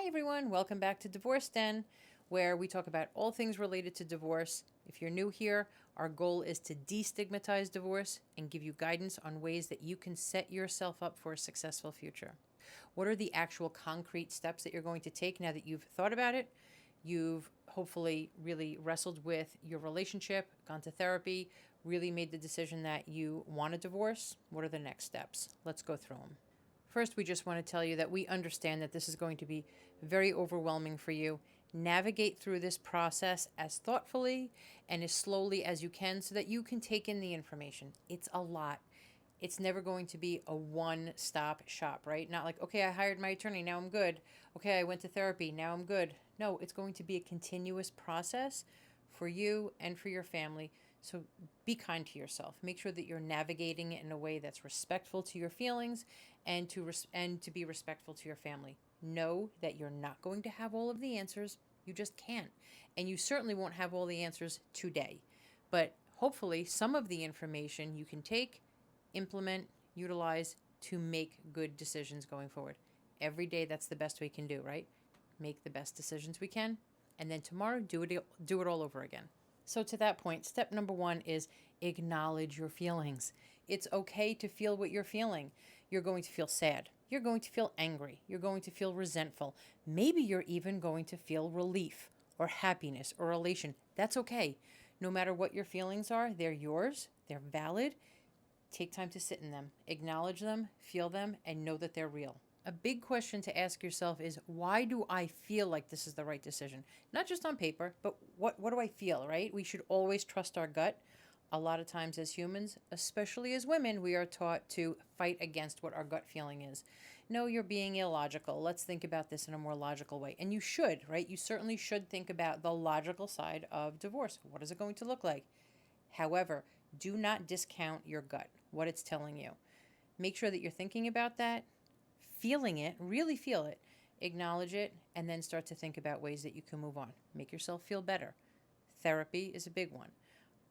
Hi everyone, welcome back to Divorce Den, where we talk about all things related to divorce. If you're new here, our goal is to destigmatize divorce and give you guidance on ways that you can set yourself up for a successful future. What are the actual concrete steps that you're going to take now that you've thought about it? You've hopefully really wrestled with your relationship, gone to therapy, really made the decision that you want a divorce. What are the next steps? Let's go through them. First, we just want to tell you that we understand that this is going to be very overwhelming for you. Navigate through this process as thoughtfully and as slowly as you can so that you can take in the information. It's a lot. It's never going to be a one-stop shop, right? Not like, okay, I hired my attorney, now I'm good. Okay, I went to therapy, now I'm good. No, it's going to be a continuous process for you and for your family. So be kind to yourself. Make sure that you're navigating it in a way that's respectful to your feelings and to be respectful to your family. Know that you're not going to have all of the answers. You just can't. And you certainly won't have all the answers today. But hopefully some of the information you can take, implement, utilize to make good decisions going forward. Every day that's the best we can do, right? Make the best decisions we can, and then tomorrow do it all over again. So to that point, step number 1 is acknowledge your feelings. It's okay to feel what you're feeling. You're going to feel sad. You're going to feel angry. You're going to feel resentful. Maybe you're even going to feel relief or happiness or elation. That's okay. No matter what your feelings are, they're yours. They're valid. Take time to sit in them, acknowledge them, feel them, and know that they're real. A big question to ask yourself is, why do I feel like this is the right decision? Not just on paper, but what do I feel, right? We should always trust our gut. A lot of times as humans, especially as women, we are taught to fight against what our gut feeling is. No, you're being illogical. Let's think about this in a more logical way. And you should, right? You certainly should think about the logical side of divorce. What is it going to look like? However, do not discount your gut, what it's telling you. Make sure that you're thinking about that, feeling it, really feel it, acknowledge it, and then start to think about ways that you can move on. Make yourself feel better. Therapy is a big one.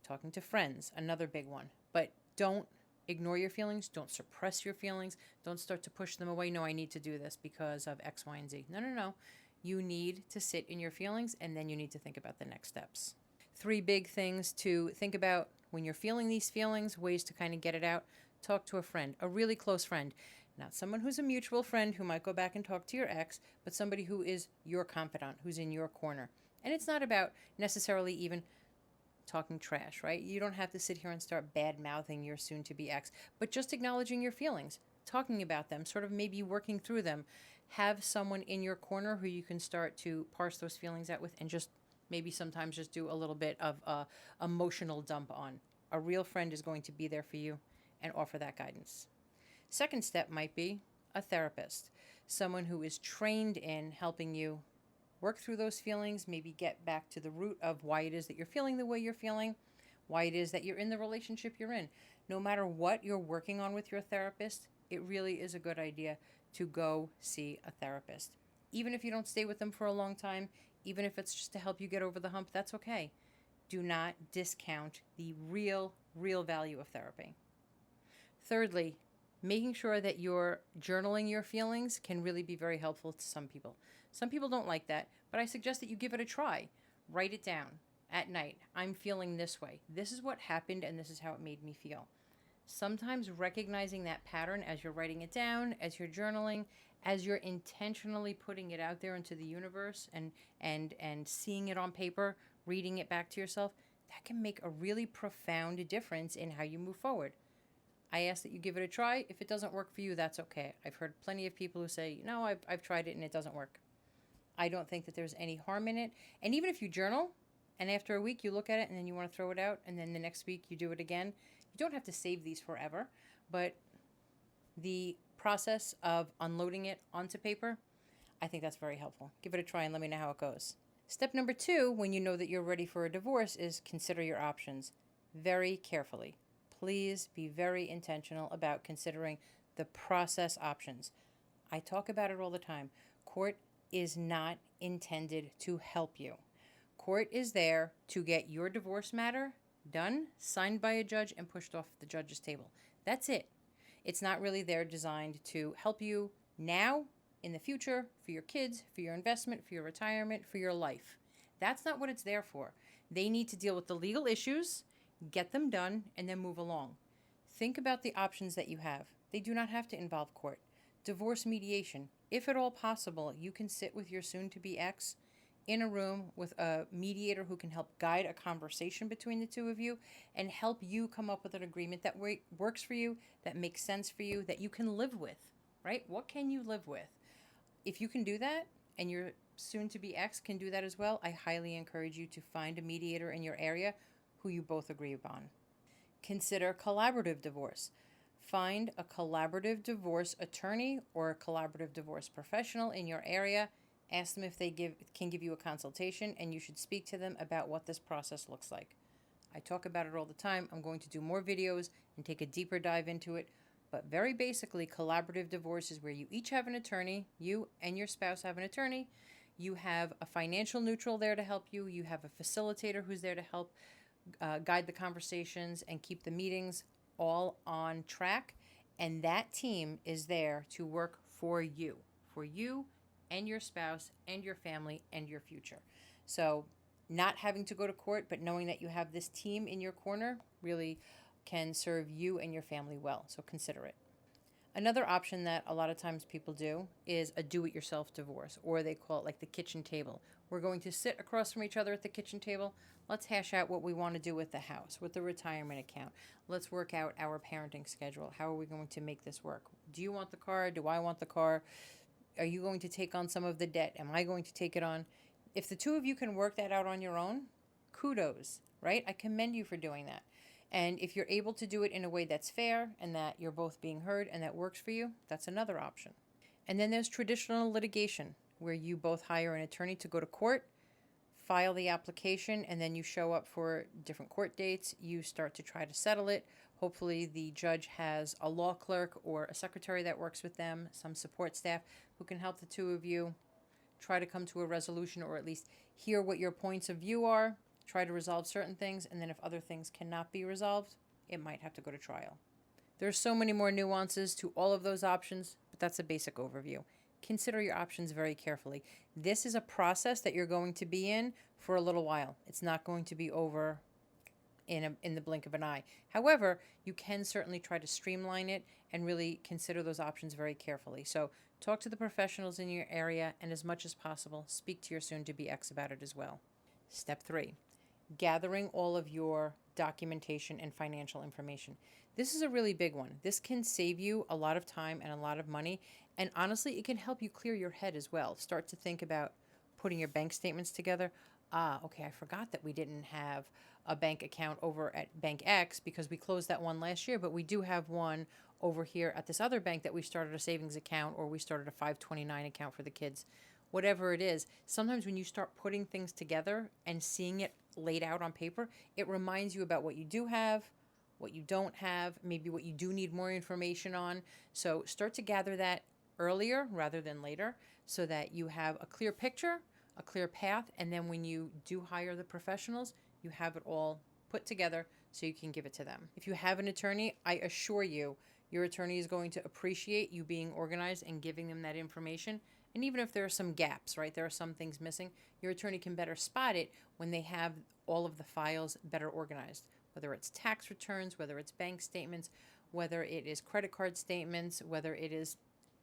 Talking to friends, another big one. But don't ignore your feelings. Don't suppress your feelings. Don't start to push them away. No, I need to do this because of X, Y, and Z. No. You need to sit in your feelings, and then you need to think about the next steps. 3 big things to think about when you're feeling these feelings, ways to kind of get it out. Talk to a friend, a really close friend. Not someone who's a mutual friend who might go back and talk to your ex, but somebody who is your confidant, who's in your corner. And it's not about necessarily even talking trash, right? You don't have to sit here and start bad-mouthing your soon-to-be ex, but just acknowledging your feelings, talking about them, sort of maybe working through them. Have someone in your corner who you can start to parse those feelings out with and just maybe sometimes just do a little bit of emotional dump on. A real friend is going to be there for you and offer that guidance. Second step might be a therapist, someone who is trained in helping you work through those feelings, maybe get back to the root of why it is that you're feeling the way you're feeling, why it is that you're in the relationship you're in. No matter what you're working on with your therapist, it really is a good idea to go see a therapist. Even if you don't stay with them for a long time, even if it's just to help you get over the hump, that's okay. Do not discount the real value of therapy. Thirdly, making sure that you're journaling your feelings can really be very helpful to some people. Some people don't like that, but I suggest that you give it a try. Write it down at night. I'm feeling this way. This is what happened, and this is how it made me feel. Sometimes recognizing that pattern as you're writing it down, as you're journaling, as you're intentionally putting it out there into the universe and seeing it on paper, reading it back to yourself, that can make a really profound difference in how you move forward. I ask that you give it a try. If it doesn't work for you, that's okay. I've heard plenty of people who say, no, I've tried it and it doesn't work. I don't think that there's any harm in it. And even if you journal and after a week you look at it and then you want to throw it out and then the next week you do it again, you don't have to save these forever. But the process of unloading it onto paper, I think that's very helpful. Give it a try and let me know how it goes. Step number 2, when you know that you're ready for a divorce, is consider your options very carefully. Please be very intentional about considering the process options. I talk about it all the time. Court is not intended to help you. Court is there to get your divorce matter done, signed by a judge, and pushed off the judge's table. That's it. It's not really there designed to help you now in the future, for your kids, for your investment, for your retirement, for your life. That's not what it's there for. They need to deal with the legal issues, get them done, and then move along. Think about the options that you have. They do not have to involve court. Divorce mediation. If at all possible, you can sit with your soon-to-be ex in a room with a mediator who can help guide a conversation between the two of you and help you come up with an agreement that works for you, that makes sense for you, that you can live with, right? What can you live with? If you can do that, and your soon-to-be ex can do that as well, I highly encourage you to find a mediator in your area who you both agree upon. Consider collaborative divorce. Find a collaborative divorce attorney or a collaborative divorce professional in your area. Ask them if they can give you a consultation, and you should speak to them about what this process looks like. I talk about it all the time. I'm going to do more videos and take a deeper dive into it. But very basically, collaborative divorce is where you each have an attorney. You and your spouse have an attorney. You have a financial neutral there to help you. You have a facilitator who's there to help guide the conversations and keep the meetings all on track. And that team is there to work for you and your spouse and your family and your future. So not having to go to court, but knowing that you have this team in your corner really can serve you and your family well. So consider it. Another option that a lot of times people do is a do-it-yourself divorce, or they call it like the kitchen table. We're going to sit across from each other at the kitchen table. Let's hash out what we want to do with the house, with the retirement account. Let's work out our parenting schedule. How are we going to make this work? Do you want the car? Do I want the car? Are you going to take on some of the debt? Am I going to take it on? If the two of you can work that out on your own, kudos, right? I commend you for doing that. And if you're able to do it in a way that's fair and that you're both being heard and that works for you, that's another option. And then there's traditional litigation, where you both hire an attorney to go to court, file the application, and then you show up for different court dates. You start to try to settle it. Hopefully the judge has a law clerk or a secretary that works with them, some support staff who can help the two of you try to come to a resolution, or at least hear what your points of view are, try to resolve certain things, and then if other things cannot be resolved, it might have to go to trial. There's so many more nuances to all of those options, but that's a basic overview. Consider your options very carefully. This is a process that you're going to be in for a little while. It's not going to be over in the blink of an eye. However, you can certainly try to streamline it and really consider those options very carefully. So talk to the professionals in your area, and as much as possible, speak to your soon-to-be ex about it as well. Step 3, gathering all of your documentation and financial information. This is a really big one. This can save you a lot of time and a lot of money. And honestly, it can help you clear your head as well. Start to think about putting your bank statements together. Okay, I forgot that we didn't have a bank account over at Bank X because we closed that one last year, but we do have one over here at this other bank that we started a savings account, or we started a 529 account for the kids. Whatever it is, sometimes when you start putting things together and seeing it laid out on paper, it reminds you about what you do have, what you don't have, maybe what you do need more information on. So start to gather that earlier rather than later, so that you have a clear picture, a clear path, and then when you do hire the professionals, you have it all put together so you can give it to them. If you have an attorney, I assure you, your attorney is going to appreciate you being organized and giving them that information. And even if there are some gaps, right, there are some things missing, your attorney can better spot it when they have all of the files better organized, whether it's tax returns, whether it's bank statements, whether it is credit card statements, whether it is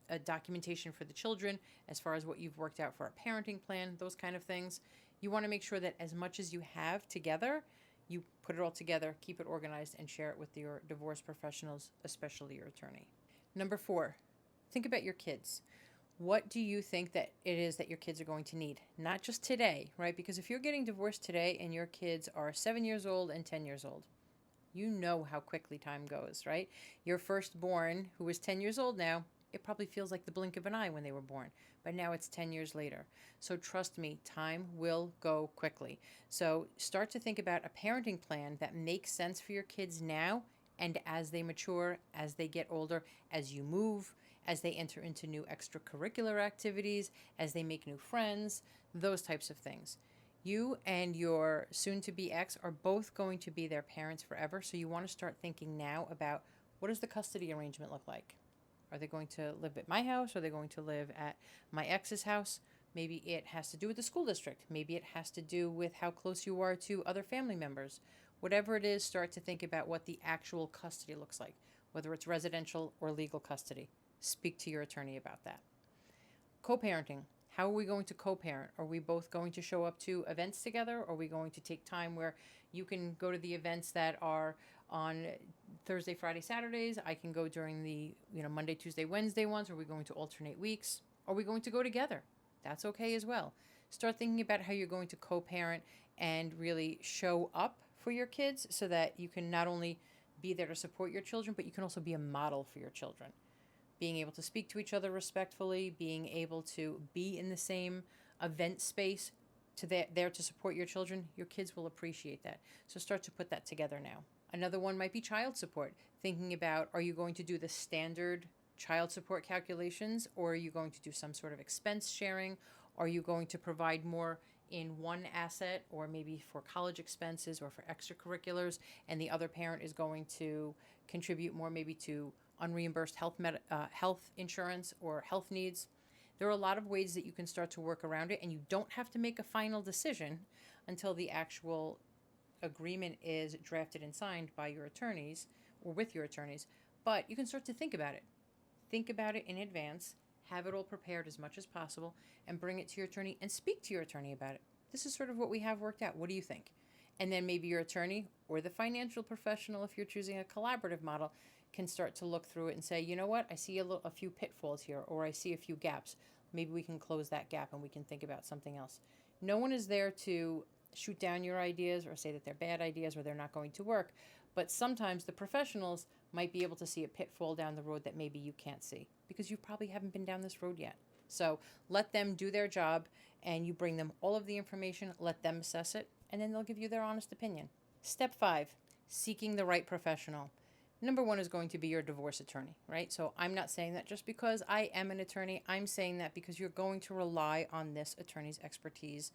a documentation for the children as far as what you've worked out for a parenting plan, those kind of things. You want to make sure that as much as you have together, you put it all together, keep it organized, and share it with your divorce professionals, especially your attorney. Number 4, think about your kids. What do you think that it is that your kids are going to need? Not just today, right? Because if you're getting divorced today and your kids are 7 years old and 10 years old, you know how quickly time goes, right? Your firstborn, who is 10 years old now, it probably feels like the blink of an eye when they were born, but now it's 10 years later. So trust me, time will go quickly. So start to think about a parenting plan that makes sense for your kids now and as they mature, as they get older, as you move, as they enter into new extracurricular activities, as they make new friends, those types of things. You and your soon-to-be ex are both going to be their parents forever, so you want to start thinking now about what does the custody arrangement look like? Are they going to live at my house? Are they going to live at my ex's house? Maybe it has to do with the school district. Maybe it has to do with how close you are to other family members. Whatever it is, start to think about what the actual custody looks like, whether it's residential or legal custody. Speak to your attorney about that. Co-parenting. How are we going to co-parent? Are we both going to show up to events together? Are we going to take time where you can go to the events that are on Thursday, Friday, Saturdays? I can go during the Monday, Tuesday, Wednesday ones. Are we going to alternate weeks? Are we going to go together? That's okay as well. Start thinking about how you're going to co-parent and really show up for your kids so that you can not only be there to support your children, but you can also be a model for your children. Being able to speak to each other respectfully, being able to be in the same event space there to support your children, your kids will appreciate that. So start to put that together now. Another one might be child support. Thinking about, are you going to do the standard child support calculations, or are you going to do some sort of expense sharing? Are you going to provide more in one asset, or maybe for college expenses or for extracurriculars, and the other parent is going to contribute more maybe to unreimbursed health insurance or health needs? There are a lot of ways that you can start to work around it, and you don't have to make a final decision until the actual agreement is drafted and signed by your attorneys or with your attorneys, but you can start to think about it. Think about it in advance, have it all prepared as much as possible, and bring it to your attorney and speak to your attorney about it. This is sort of what we have worked out. What do you think? And then maybe your attorney or the financial professional, if you're choosing a collaborative model, can start to look through it and say, you know what, I see a few pitfalls here, or I see a few gaps. Maybe we can close that gap and we can think about something else. No one is there to shoot down your ideas or say that they're bad ideas or they're not going to work. But sometimes the professionals might be able to see a pitfall down the road that maybe you can't see because you probably haven't been down this road yet. So let them do their job, and you bring them all of the information, let them assess it, and then they'll give you their honest opinion. Step 5, seeking the right professional. Number 1 is going to be your divorce attorney, right? So I'm not saying that just because I am an attorney. I'm saying that because you're going to rely on this attorney's expertise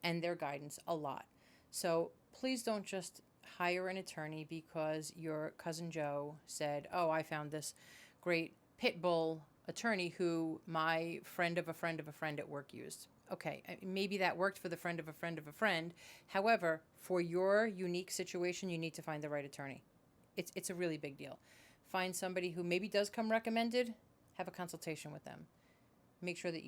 and their guidance a lot. So please don't just hire an attorney because your cousin Joe said, oh, I found this great pit bull attorney who my friend of a friend of a friend at work used. Okay, maybe that worked for the friend of a friend of a friend. However, for your unique situation, you need to find the right attorney. It's a really big deal. Find somebody who maybe does come recommended. Have a consultation with them. Make sure that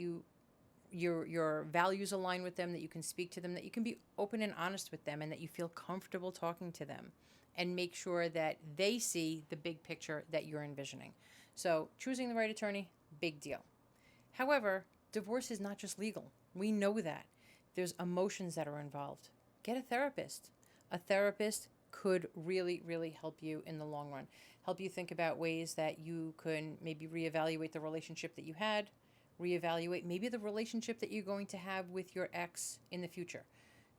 your values align with them, that you can speak to them, that you can be open and honest with them, and that you feel comfortable talking to them. And make sure that they see the big picture that you're envisioning. So choosing the right attorney, big deal. However, divorce is not just legal. We know that. There's emotions that are involved. Get a therapist. A therapist could really, really help you in the long run. Help you think about ways that you can maybe reevaluate the relationship that you had, reevaluate maybe the relationship that you're going to have with your ex in the future.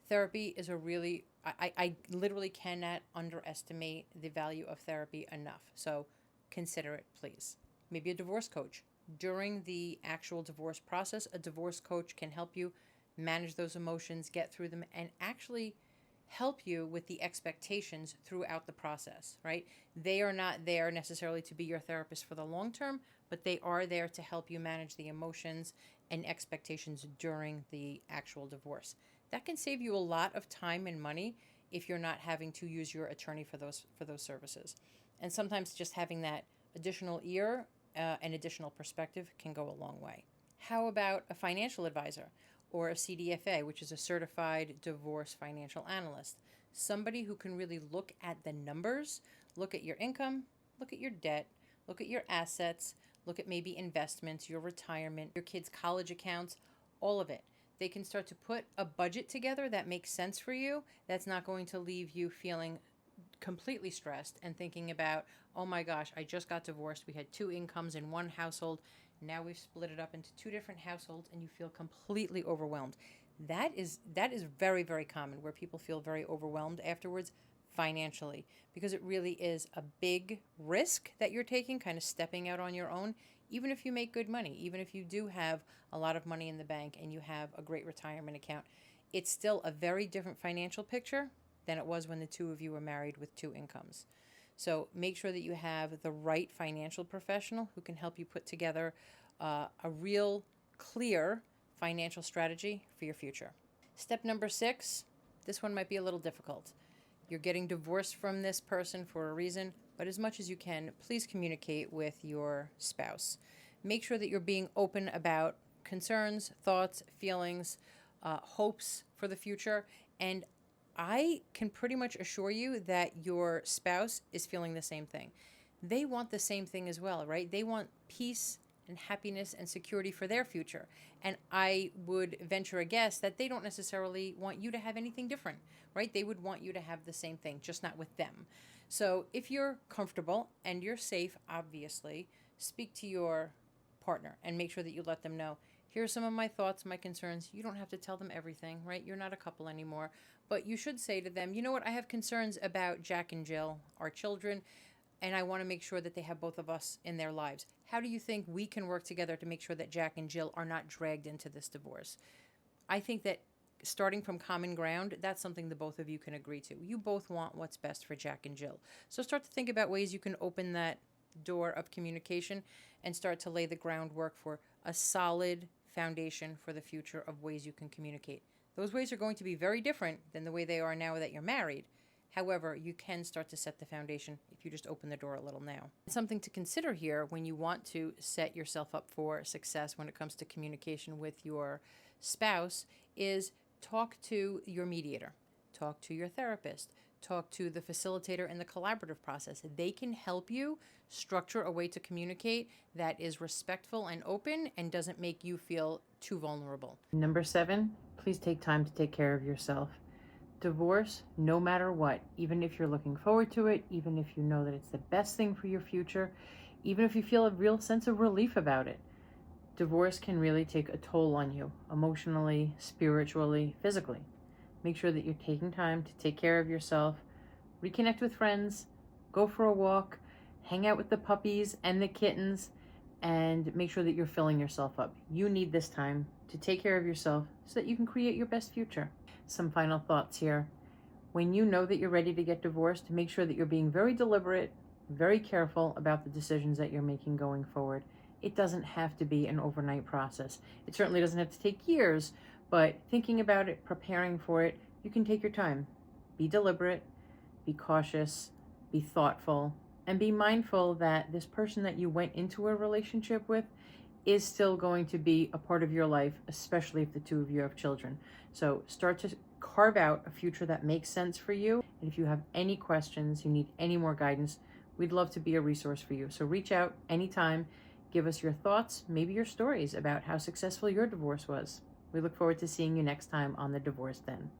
Therapy is I literally cannot underestimate the value of therapy enough. So consider it, please. Maybe a divorce coach. During the actual divorce process, a divorce coach can help you manage those emotions, get through them, and actually help you with the expectations throughout the process, right? They are not there necessarily to be your therapist for the long term, but they are there to help you manage the emotions and expectations during the actual divorce. That can save you a lot of time and money if you're not having to use your attorney for those services. And sometimes just having that additional ear and additional perspective can go a long way. How about a financial advisor or a CDFA, which is a certified divorce financial analyst? Somebody who can really look at the numbers, look at your income, look at your debt, look at your assets, look at maybe investments, your retirement, your kids' college accounts, all of it. They can start to put a budget together that makes sense for you, that's not going to leave you feeling completely stressed and thinking about, oh my gosh, I just got divorced. We had 2 incomes in one household. Now we've split it up into 2 different households, and you feel completely overwhelmed. That is very, very common, where people feel very overwhelmed afterwards financially, because it really is a big risk that you're taking, kind of stepping out on your own. Even if you make good money, even if you do have a lot of money in the bank and you have a great retirement account, it's still a very different financial picture than it was when the 2 of you were married with 2 incomes. So make sure that you have the right financial professional who can help you put together a real clear financial strategy for your future. Step number 6, this one might be a little difficult. You're getting divorced from this person for a reason, but as much as you can, please communicate with your spouse. Make sure that you're being open about concerns, thoughts, feelings, hopes for the future. And I can pretty much assure you that your spouse is feeling the same thing. They want the same thing as well, right? They want peace and happiness and security for their future. And I would venture a guess that they don't necessarily want you to have anything different, right? They would want you to have the same thing, just not with them. So if you're comfortable and you're safe, obviously, speak to your partner and make sure that you let them know, here are some of my thoughts, my concerns. You don't have to tell them everything, right? You're not a couple anymore. But you should say to them, you know what, I have concerns about Jack and Jill, our children, and I want to make sure that they have both of us in their lives. How do you think we can work together to make sure that Jack and Jill are not dragged into this divorce? I think that starting from common ground, that's something the both of you can agree to. You both want what's best for Jack and Jill. So start to think about ways you can open that door of communication and start to lay the groundwork for a solid foundation for the future of ways you can communicate. Those ways are going to be very different than the way they are now that you're married. However, you can start to set the foundation if you just open the door a little now. Something to consider here when you want to set yourself up for success when it comes to communication with your spouse is talk to your mediator, talk to your therapist, talk to the facilitator in the collaborative process. They can help you structure a way to communicate that is respectful and open and doesn't make you feel too vulnerable. Number 7, please take time to take care of yourself. Divorce, no matter what, even if you're looking forward to it, even if you know that it's the best thing for your future, even if you feel a real sense of relief about it, divorce can really take a toll on you, emotionally, spiritually, physically. Make sure that you're taking time to take care of yourself, reconnect with friends, go for a walk, hang out with the puppies and the kittens, and make sure that you're filling yourself up. You need this time to take care of yourself so that you can create your best future. Some final thoughts here. When you know that you're ready to get divorced, make sure that you're being very deliberate, very careful about the decisions that you're making going forward. It doesn't have to be an overnight process. It certainly doesn't have to take years, but thinking about it, preparing for it, you can take your time. Be deliberate, be cautious, be thoughtful, and be mindful that this person that you went into a relationship with is still going to be a part of your life, especially if the two of you have children. So start to carve out a future that makes sense for you. And if you have any questions, you need any more guidance, we'd love to be a resource for you. So reach out anytime, give us your thoughts, maybe your stories about how successful your divorce was. We look forward to seeing you next time on The Divorce Den.